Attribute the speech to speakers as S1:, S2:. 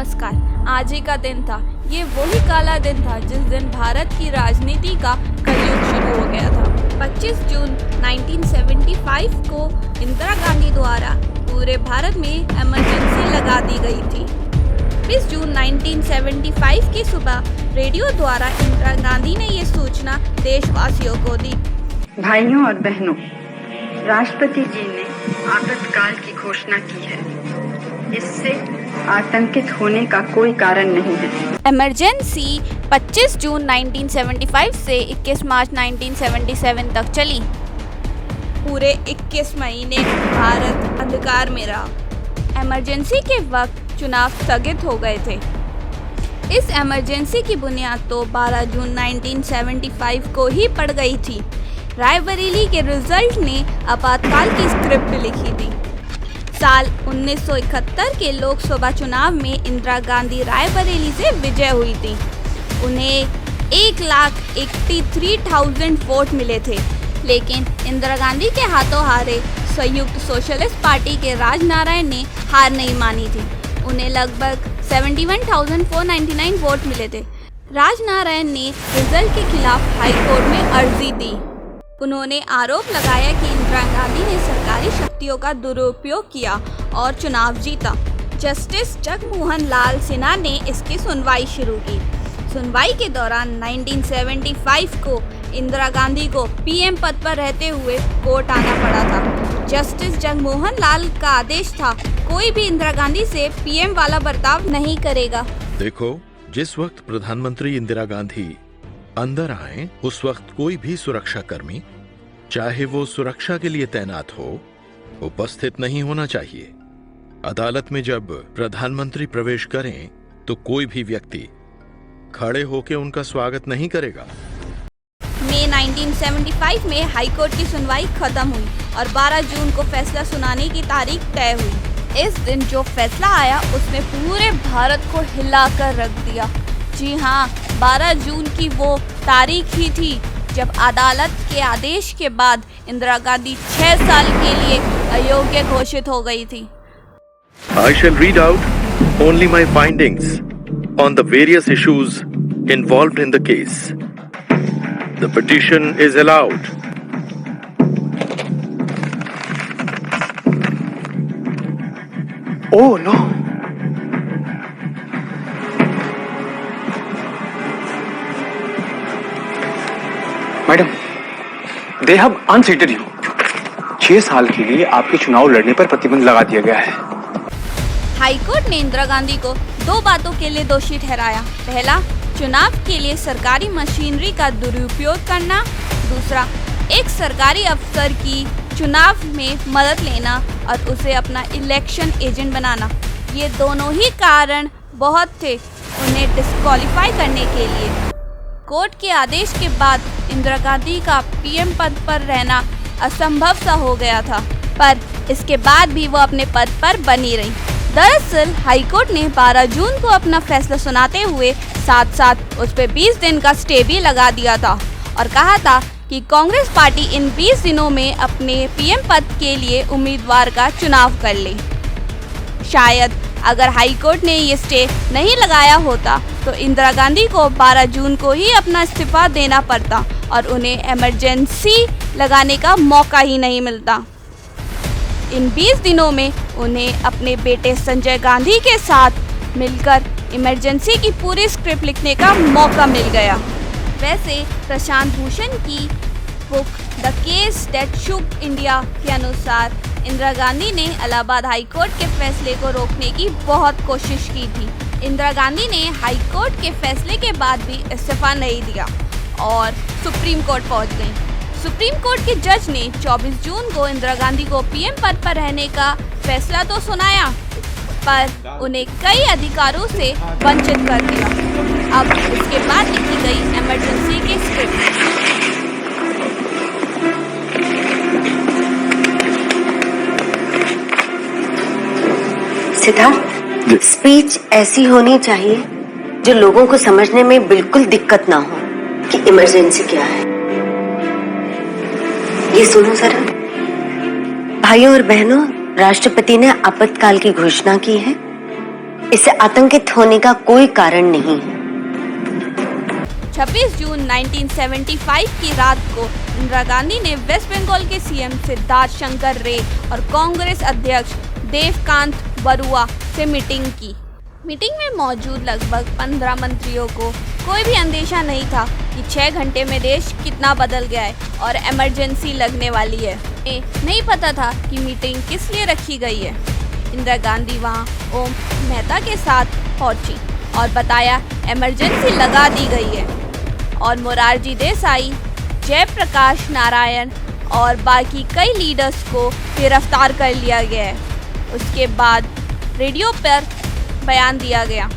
S1: नमस्कार। आज ही का दिन था। ये वही काला दिन था जिस दिन भारत की राजनीति का कलयुग शुरू हो गया था। 25 जून 1975 को इंदिरा गांधी द्वारा पूरे भारत में इमरजेंसी लगा दी गई थी। 20 जून 1975 की सुबह रेडियो द्वारा इंदिरा गांधी ने ये सूचना देशवासियों को दी।
S2: भाइयों और बहनों, राष्ट्रपति जी ने आपातकाल की घोषणा की है। इससे आतंकित होने का कोई कारण नहीं है।
S1: इमरजेंसी 25 जून 1975 से 21 मार्च 1977 तक चली। पूरे 21 महीने भारत अंधकार में रहा। इमरजेंसी के वक्त चुनाव स्थगित हो गए थे। इस इमरजेंसी की बुनियाद तो 12 जून 1975 को ही पड़ गई थी। रायबरेली के रिजल्ट ने आपातकाल की स्क्रिप्ट लिखी थी। साल 1971 के लोकसभा चुनाव में इंदिरा गांधी रायबरेली से विजय हुई थी। उन्हें 1,83,000 वोट मिले थे, लेकिन इंदिरा गांधी के हाथों हारे संयुक्त सोशलिस्ट पार्टी के राजनारायण ने हार नहीं मानी थी। उन्हें लगभग 71,499 वोट मिले थे। राजनारायण ने रिजल्ट के खिलाफ हाई कोर्ट में अर्जी दी। उन्होंने आरोप लगाया कि इंदिरा गांधी ने सरकारी शक्तियों का दुरुपयोग किया और चुनाव जीता। जस्टिस जगमोहन लाल सिन्हा ने इसकी सुनवाई शुरू की। सुनवाई के दौरान 1975 को इंदिरा गांधी को पीएम पद पर रहते हुए कोर्ट आना पड़ा था। जस्टिस जगमोहन लाल का आदेश था, कोई भी इंदिरा गांधी से पीएम वाला बर्ताव नहीं करेगा।
S3: देखो, जिस वक्त प्रधानमंत्री इंदिरा गांधी अंदर आए, उस वक्त कोई भी सुरक्षाकर्मी, चाहे वो सुरक्षा के लिए तैनात हो, उपस्थित नहीं होना चाहिए। अदालत में जब प्रधानमंत्री प्रवेश करें तो कोई भी व्यक्ति खड़े होकर उनका स्वागत नहीं करेगा।
S1: मई 1975 में हाईकोर्ट की सुनवाई खत्म हुई और 12 जून को फैसला सुनाने की तारीख तय हुई। इस दिन जो फैसला आया उसने पूरे भारत को हिलाकर रख दिया। जी हाँ, 12 जून की वो तारीख ही थी जब अदालत के आदेश के बाद इंदिरा गांधी 6 साल के लिए अयोग्य घोषित हो गई थी।
S3: I shall read out only my findings on the various issues involved in the case. The petition is allowed.
S4: Oh no! Madam, they have unseated you. 6 साल के लिए आपके चुनाव लड़ने पर प्रतिबंध लगा दिया गया है।
S1: हाईकोर्ट ने इंदिरा गांधी को 2 बातों के लिए दोषी ठहराया। पहला, चुनाव के लिए सरकारी मशीनरी का दुरुपयोग करना। दूसरा, एक सरकारी अफसर की चुनाव में मदद लेना और उसे अपना इलेक्शन एजेंट बनाना। ये दोनों ही कारण बहुत थे उन्हें डिस्क्वालीफाई करने के लिए। कोर्ट के आदेश के बाद इंदिरा गांधी का पीएम पद पर रहना असंभव सा हो गया था, पर इसके बाद भी वो अपने पद पर बनी रही। दरअसल हाईकोर्ट ने 12 जून को अपना फैसला सुनाते हुए साथ साथ उस पर 20 दिन का स्टे भी लगा दिया था और कहा था कि कांग्रेस पार्टी इन 20 दिनों में अपने पीएम पद के लिए उम्मीदवार का चुनाव कर ले। शायद अगर हाईकोर्ट ने ये स्टे नहीं लगाया होता तो इंदिरा गांधी को 12 जून को ही अपना इस्तीफा देना पड़ता और उन्हें इमरजेंसी लगाने का मौका ही नहीं मिलता। इन 20 दिनों में उन्हें अपने बेटे संजय गांधी के साथ मिलकर इमरजेंसी की पूरी स्क्रिप्ट लिखने का मौका मिल गया। वैसे प्रशांत भूषण की book the case that shook India के अनुसार इंदिरा गांधी ने इलाहाबाद हाईकोर्ट के फैसले को रोकने की बहुत कोशिश की थी। इंदिरा गांधी ने हाईकोर्ट के फैसले के बाद भी इस्तीफा नहीं दिया और सुप्रीम कोर्ट पहुंच गई। सुप्रीम कोर्ट के जज ने 24 जून को इंदिरा गांधी को पीएम पद पर रहने का फैसला तो सुनाया, पर उन्हें कई अधिकारों से वंचित कर दिया। अब इसके बाद लिखी गई इमरजेंसी की स्क्रिप्ट।
S5: सिद्धार्थ, स्पीच ऐसी होनी चाहिए जो लोगों को समझने में बिल्कुल दिक्कत ना हो कि इमरजेंसी क्या है। ये सुनो जरा। भाइयों और बहनों, राष्ट्रपति ने आपातकाल की घोषणा की है। इससे आतंकित होने का कोई कारण नहीं है।
S1: 26 जून 1975 की रात को इंदिरा गांधी ने वेस्ट बंगाल के सीएम सिद्धार्थ शंकर रे और कांग्रेस अध्यक्ष देवकांत बरुआ से मीटिंग की। मीटिंग में मौजूद लगभग 15 मंत्रियों को कोई भी अंदेशा नहीं था कि 6 घंटे में देश कितना बदल गया है और इमरजेंसी लगने वाली है। नहीं पता था कि मीटिंग किस लिए रखी गई है। इंदिरा गांधी वहां ओम मेहता के साथ पहुंची और बताया इमरजेंसी लगा दी गई है और मोरारजी देसाई, जयप्रकाश नारायण और बाकी कई लीडर्स को गिरफ्तार कर लिया गया है। उसके बाद रेडियो पर बयान दिया गया।